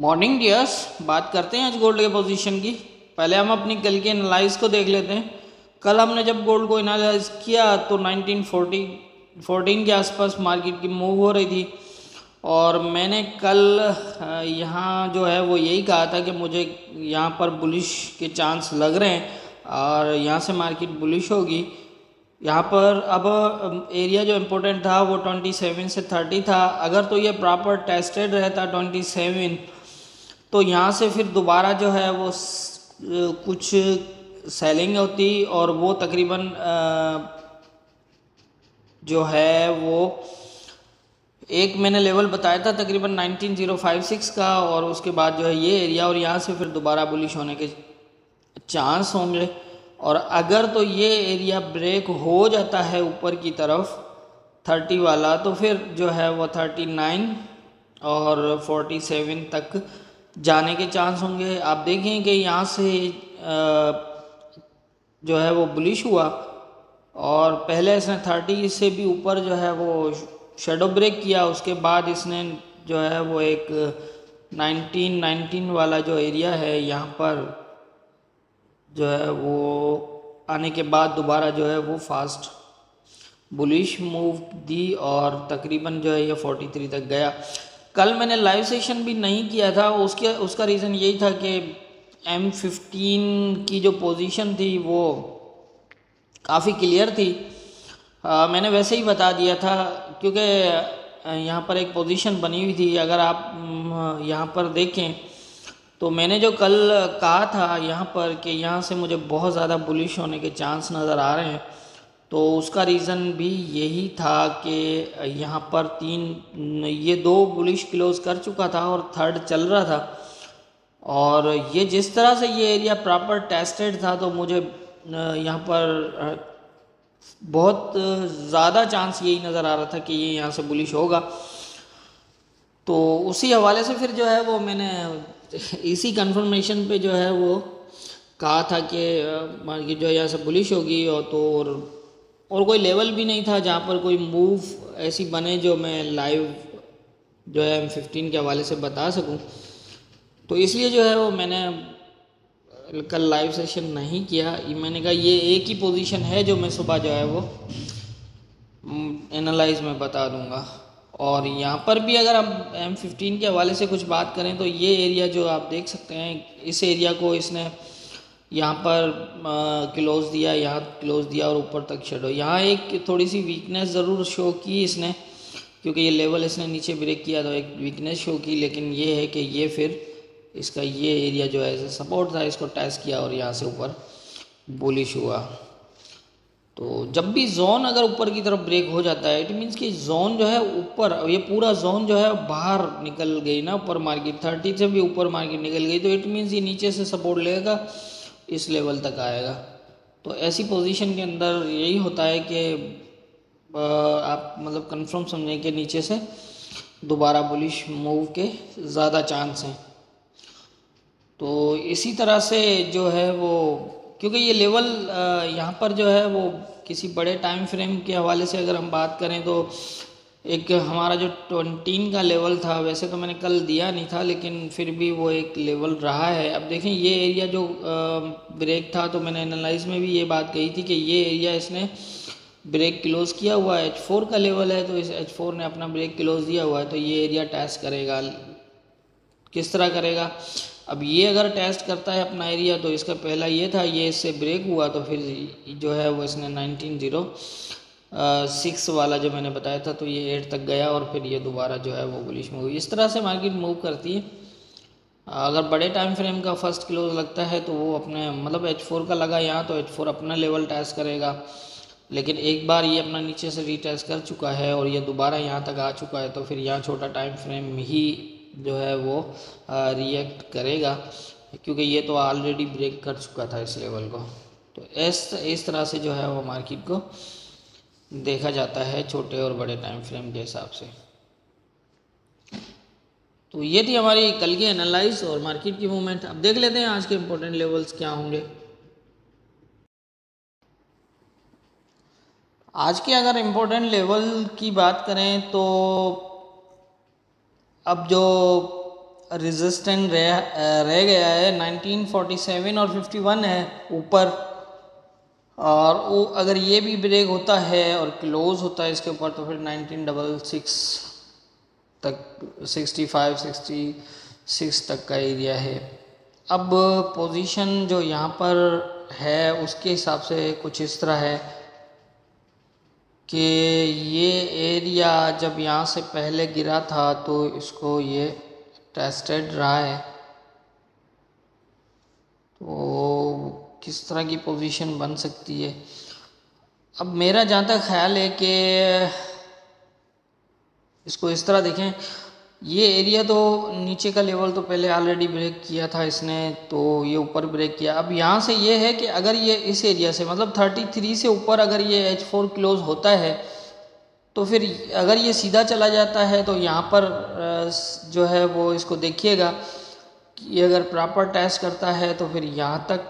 Morning dears, बात करते हैं आज गोल्ड के पोजीशन की। पहले हम अपनी कल की एनालाइज को देख लेते हैं। कल हमने जब गोल्ड को एनालाइज किया तो 1914 के आसपास मार्केट की मूव हो रही थी और मैंने कल यहाँ जो है वो यही कहा था कि मुझे यहाँ पर बुलिश के चांस लग रहे हैं और यहाँ से मार्केट बुलिश होगी। यहाँ पर अब एरिया जो इम्पोर्टेंट था वो 27 से 30 था। अगर तो ये प्रॉपर टेस्टेड रहता 27 तो यहाँ से फिर दोबारा जो है वो कुछ सेलिंग होती और वो तकरीबन जो है वो एक मैंने लेवल बताया था तकरीबन 19056 का, और उसके बाद जो है ये एरिया और यहाँ से फिर दोबारा बुलिश होने के चांस होंगे। और अगर तो ये एरिया ब्रेक हो जाता है ऊपर की तरफ 30 वाला तो फिर जो है वो 39 और 47 तक जाने के चांस होंगे। आप देखें कि यहाँ से जो है वो बुलिश हुआ और पहले इसने 30 से भी ऊपर जो है वो शेडो ब्रेक किया। उसके बाद इसने जो है वो एक 19 वाला जो एरिया है यहाँ पर जो है वो आने के बाद दोबारा जो है वो फास्ट बुलिश मूव दी और तकरीबन जो है ये 43 तक गया। कल मैंने लाइव सेशन भी नहीं किया था, उसका रीज़न यही था कि M15 की जो पोजीशन थी वो काफ़ी क्लियर थी। मैंने वैसे ही बता दिया था क्योंकि यहाँ पर एक पोजीशन बनी हुई थी। अगर आप यहाँ पर देखें तो मैंने जो कल कहा था यहाँ पर कि यहाँ से मुझे बहुत ज़्यादा बुलिश होने के चांस नज़र आ रहे हैं, तो उसका रीज़न भी यही था कि यहाँ पर ये दो बुलिश क्लोज कर चुका था और थर्ड चल रहा था और ये जिस तरह से ये एरिया प्रॉपर टेस्टेड था तो मुझे यहाँ पर बहुत ज़्यादा चांस यही नज़र आ रहा था कि ये यहाँ से बुलिश होगा। तो उसी हवाले से फिर जो है वो मैंने इसी कंफर्मेशन पे जो है वो कहा था कि मार्केट जो है यहाँ से बुलिश होगी और तो और कोई लेवल भी नहीं था जहाँ पर कोई मूव ऐसी बने जो मैं लाइव जो है M15 के हवाले से बता सकूं। तो इसलिए जो है वो मैंने कल लाइव सेशन नहीं किया। मैंने कहा ये एक ही पोजीशन है जो मैं सुबह जो है वो एनालाइज में बता दूंगा। और यहाँ पर भी अगर हम M15 के हवाले से कुछ बात करें तो ये एरिया जो आप देख सकते हैं, इस एरिया को इसने यहाँ पर क्लोज दिया, यहाँ क्लोज दिया और ऊपर तक शेडो। यहाँ एक थोड़ी सी वीकनेस ज़रूर शो की इसने क्योंकि ये लेवल इसने नीचे ब्रेक किया तो एक वीकनेस शो की, लेकिन ये है कि ये फिर इसका ये एरिया जो है सपोर्ट था, इसको टेस्ट किया और यहाँ से ऊपर बुलिश हुआ। तो जब भी जोन अगर ऊपर की तरफ ब्रेक हो जाता है इट मीन्स कि जोन जो है ऊपर, ये पूरा जोन जो है बाहर निकल गई ना, ऊपर मार्केट 30 से भी ऊपर मार्केट निकल गई तो इट मीन्स ये नीचे से सपोर्ट लेगा, इस लेवल तक आएगा। तो ऐसी पोजीशन के अंदर यही होता है कि आप मतलब कंफर्म समझें कि नीचे से दोबारा बुलिश मूव के ज़्यादा चांस हैं। तो इसी तरह से जो है वो क्योंकि ये लेवल यहाँ पर जो है वो किसी बड़े टाइम फ्रेम के हवाले से अगर हम बात करें तो एक हमारा जो 20 का लेवल था, वैसे तो मैंने कल दिया नहीं था लेकिन फिर भी वो एक लेवल रहा है। अब देखें ये एरिया जो ब्रेक था तो मैंने एनालाइज में भी ये बात कही थी कि ये एरिया इसने ब्रेक क्लोज किया हुआ है, H4 का लेवल है तो इस H4 ने अपना ब्रेक क्लोज दिया हुआ है तो ये एरिया टेस्ट करेगा। किस तरह करेगा? अब ये अगर टेस्ट करता है अपना एरिया तो इसका पहला ये था, ये इससे ब्रेक हुआ तो फिर जो है वो इसने 1906 वाला जो मैंने बताया था तो ये 8 तक गया और फिर ये दोबारा जो है वो बुलिश मूव। इस तरह से मार्केट मूव करती है। अगर बड़े टाइम फ्रेम का फर्स्ट क्लोज लगता है तो वो अपने मतलब H4 का लगा यहाँ तो H4 अपना लेवल टेस्ट करेगा, लेकिन एक बार ये अपना नीचे से रीटेस्ट कर चुका है और ये दोबारा यहाँ तक आ चुका है तो फिर यहाँ छोटा टाइम फ्रेम ही जो है वो रिएक्ट करेगा क्योंकि ये तो ऑलरेडी ब्रेक कर चुका था इस लेवल को। तो इस तरह से जो है वो मार्केट को देखा जाता है छोटे और बड़े टाइम फ्रेम के हिसाब से। तो ये थी हमारी कल की एनालाइज और मार्केट की मूवमेंट। अब देख लेते हैं आज के इम्पोर्टेंट लेवल्स क्या होंगे। आज के अगर इम्पोर्टेंट लेवल की बात करें तो अब जो रेजिस्टेंट रह गया है 1947 और 51 है ऊपर। और वो अगर ये भी ब्रेक होता है और क्लोज होता है इसके ऊपर तो फिर 1966 तक 65-66 तक का एरिया है। अब पोजीशन जो यहाँ पर है उसके हिसाब से कुछ इस तरह है कि ये एरिया जब यहाँ से पहले गिरा था तो इसको ये टेस्टेड रहा है। तो किस तरह की पोजीशन बन सकती है, अब मेरा जहाँ तक ख्याल है कि इसको इस तरह देखें, ये एरिया तो नीचे का लेवल तो पहले ऑलरेडी ब्रेक किया था इसने, तो ये ऊपर ब्रेक किया। अब यहाँ से ये है कि अगर ये इस एरिया से मतलब 33 से ऊपर अगर ये H4 क्लोज होता है तो फिर अगर ये सीधा चला जाता है तो यहाँ पर जो है वो इसको देखिएगा कि ये अगर प्रॉपर टेस्ट करता है तो फिर यहाँ तक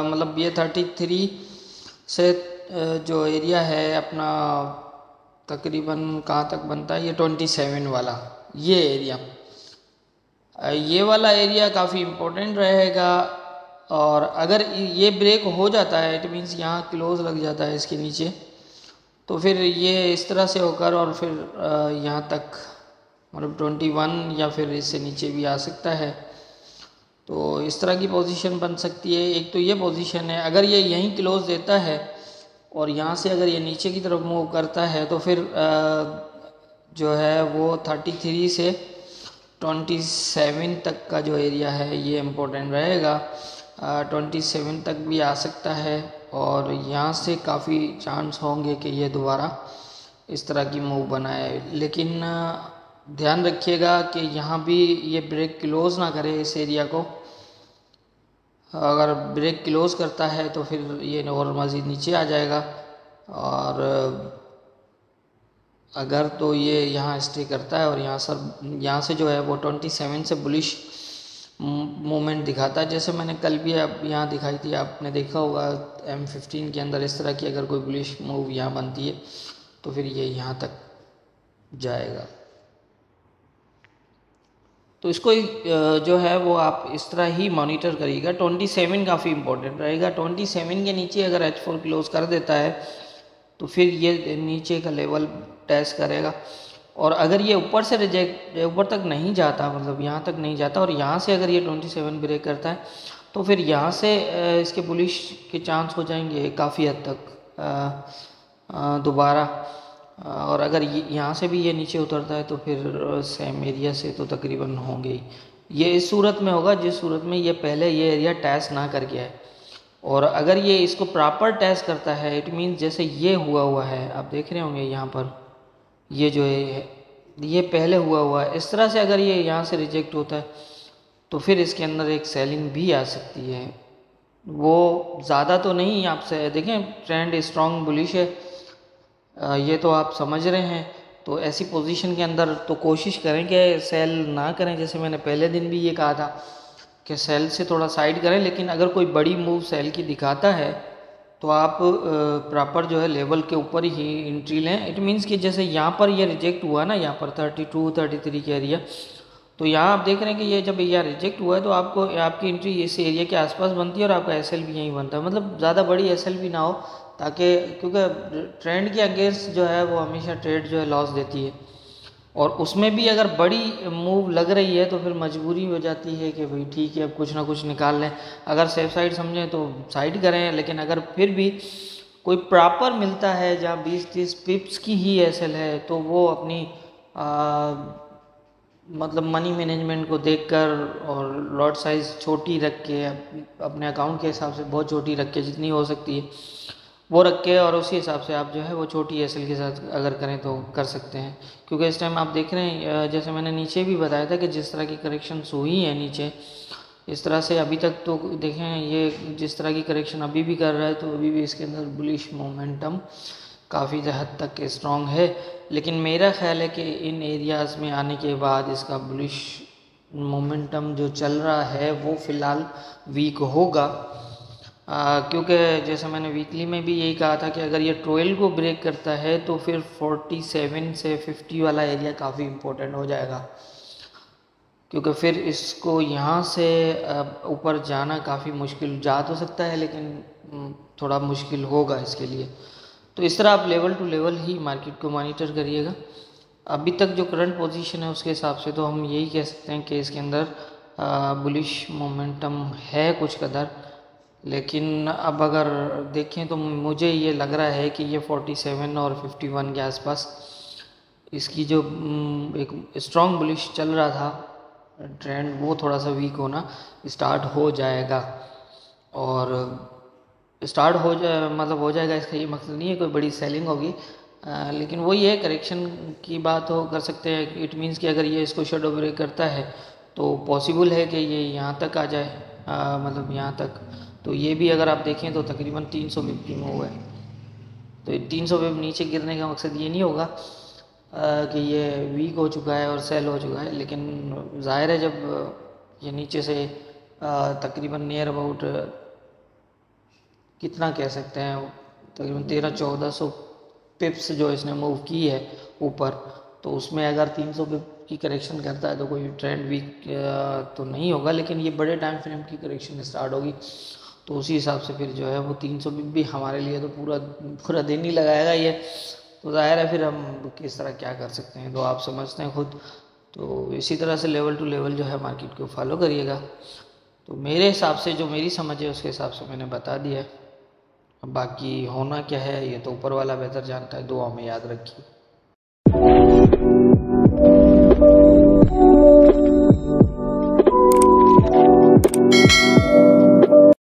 मतलब ये 33 से जो एरिया है अपना तकरीबन कहाँ तक बनता है, ये 27 वाला ये एरिया, ये वाला एरिया काफ़ी इम्पोर्टेंट रहेगा। और अगर ये ब्रेक हो जाता है इट मीन्स यहाँ क्लोज लग जाता है इसके नीचे, तो फिर ये इस तरह से होकर और फिर यहाँ तक मतलब 21 या फिर इससे नीचे भी आ सकता है। तो इस तरह की पोजीशन बन सकती है। एक तो ये पोजीशन है, अगर ये यहीं क्लोज देता है और यहाँ से अगर ये नीचे की तरफ मूव करता है तो फिर जो है वो 33 से 27 तक का जो एरिया है ये इम्पोर्टेंट रहेगा। 27 तक भी आ सकता है और यहाँ से काफ़ी चांस होंगे कि ये दोबारा इस तरह की मूव बनाए। लेकिन ध्यान रखिएगा कि यहाँ भी ये ब्रेक क्लोज ना करे इस एरिया को, अगर ब्रेक क्लोज करता है तो फिर ये और मज़ीद नीचे आ जाएगा, और अगर तो ये यहाँ स्टे करता है और यहाँ से जो है वो 27 से बुलिश मूवमेंट दिखाता है, जैसे मैंने कल भी अब यहाँ दिखाई थी, आपने देखा होगा M15 के अंदर इस तरह की अगर कोई बुलिश मूव यहाँ बनती है तो फिर ये यहाँ तक जाएगा। तो इसको जो है वो आप इस तरह ही मॉनिटर करिएगा। 27 काफ़ी इंपॉर्टेंट रहेगा। 27 के नीचे अगर H4 क्लोज कर देता है तो फिर ये नीचे का लेवल टेस्ट करेगा, और अगर ये ऊपर से रिजेक्ट ऊपर तक नहीं जाता मतलब यहाँ तक नहीं जाता और यहाँ से अगर ये 27 ब्रेक करता है तो फिर यहाँ से इसके बुलिश के चांस हो जाएंगे काफ़ी हद तक दोबारा। और अगर यहाँ से भी ये नीचे उतरता है तो फिर सेम एरिया से तो तकरीबन होंगे ही। ये इस सूरत में होगा जिस सूरत में ये पहले ये एरिया टेस्ट ना कर गया है, और अगर ये इसको प्रॉपर टेस्ट करता है इट मीन्स जैसे ये हुआ है, आप देख रहे होंगे यहाँ पर ये जो है ये पहले हुआ है, इस तरह से अगर ये यहाँ से रिजेक्ट होता है तो फिर इसके अंदर एक सेलिंग भी आ सकती है। वो ज़्यादा तो नहीं, आपसे देखें ट्रेंड स्ट्रॉन्ग बुलिश है, ये तो आप समझ रहे हैं। तो ऐसी पोजीशन के अंदर तो कोशिश करें कि सेल ना करें, जैसे मैंने पहले दिन भी ये कहा था कि सेल से थोड़ा साइड करें, लेकिन अगर कोई बड़ी मूव सेल की दिखाता है तो आप प्रॉपर जो है लेवल के ऊपर ही एंट्री लें। इट मीन्स कि जैसे यहाँ पर ये रिजेक्ट हुआ ना, यहाँ पर 32-33 के एरिया, तो यहाँ आप देख रहे हैं कि ये जब यह रिजेक्ट हुआ है तो आपको आपकी एंट्री इस एरिया के आसपास बनती है और आपका एसएल भी यहीं बनता है, मतलब ज़्यादा बड़ी एसएल भी ना हो, ताकि क्योंकि ट्रेंड के अगेंस्ट जो है वो हमेशा ट्रेड जो है लॉस देती है, और उसमें भी अगर बड़ी मूव लग रही है तो फिर मजबूरी हो जाती है कि भाई ठीक है अब कुछ ना कुछ निकाल लें। अगर सेफ साइड समझें तो साइड करें, लेकिन अगर फिर भी कोई प्रॉपर मिलता है जहाँ 20-30 पिप्स की ही एसएल है तो वो अपनी मतलब मनी मैनेजमेंट को देखकर और लॉट साइज़ छोटी रख के अपने अकाउंट के हिसाब से बहुत छोटी रख के जितनी हो सकती है वो रख के, और उसी हिसाब से आप जो है वो छोटी एसएल के साथ अगर करें तो कर सकते हैं। क्योंकि इस टाइम आप देख रहे हैं जैसे मैंने नीचे भी बताया था कि जिस तरह की करेक्शंस हुई हैं नीचे, इस तरह से अभी तक तो देखें ये जिस तरह की करेक्शन अभी भी कर रहा है तो अभी भी इसके अंदर बुलिश मोमेंटम काफ़ी हद तक स्ट्रॉन्ग है। लेकिन मेरा ख्याल है कि इन एरियाज़ में आने के बाद इसका बुलिश मोमेंटम जो चल रहा है वो फ़िलहाल वीक होगा, क्योंकि जैसे मैंने वीकली में भी यही कहा था कि अगर ये 12 को ब्रेक करता है तो फिर 47 से 50 वाला एरिया काफ़ी इम्पोर्टेंट हो जाएगा। क्योंकि फिर इसको यहाँ से ऊपर जाना काफ़ी मुश्किल, जा तो सकता है लेकिन थोड़ा मुश्किल होगा इसके लिए। तो इस तरह आप लेवल टू लेवल ही मार्केट को मॉनिटर करिएगा। अभी तक जो करंट पोजीशन है उसके हिसाब से तो हम यही कह सकते हैं कि इसके अंदर बुलिश मोमेंटम है कुछ कदर, लेकिन अब अगर देखें तो मुझे ये लग रहा है कि ये 47 और 51 के आसपास इसकी जो एक स्ट्रॉन्ग बुलिश चल रहा था ट्रेंड, वो थोड़ा सा वीक होना स्टार्ट हो जाएगा। और स्टार्ट हो जाए मतलब हो जाएगा, इसका ये मकसद नहीं है कोई बड़ी सेलिंग होगी, लेकिन वही है करेक्शन की बात हो कर सकते हैं। इट मीन्स कि अगर ये इसको शैडो ब्रेक करता है तो पॉसिबल है कि ये यहाँ तक आ जाए, मतलब यहाँ तक। तो ये भी अगर आप देखें तो तकरीबन 300 पिप की मूव है। तो 300 पिप नीचे गिरने का मकसद ये नहीं होगा कि ये वीक हो चुका है और सेल हो चुका है, लेकिन ज़ाहिर है जब ये नीचे से तकरीबन नियर अबाउट कितना कह सकते हैं, तकरीबन 1300-1400 पिप्स जो इसने मूव की है ऊपर, तो उसमें अगर 300 पिप की करेक्शन करता है तो कोई ट्रेंड वीक तो नहीं होगा, लेकिन ये बड़े टाइम फ्रेम की करेक्शन स्टार्ट होगी। तो उसी हिसाब से फिर जो है वो 300 पिप भी हमारे लिए तो पूरा दिन ही लगाएगा ये। तो ज़ाहिर है फिर हम किस तरह क्या कर सकते हैं तो आप समझते हैं खुद। तो इसी तरह से लेवल टू लेवल जो है मार्केट को फॉलो करिएगा। तो मेरे हिसाब से जो मेरी समझ है उसके हिसाब से मैंने बता दिया है। बाकी होना क्या है ये तो ऊपर वाला बेहतर जानता है। दुआ में याद रखिए।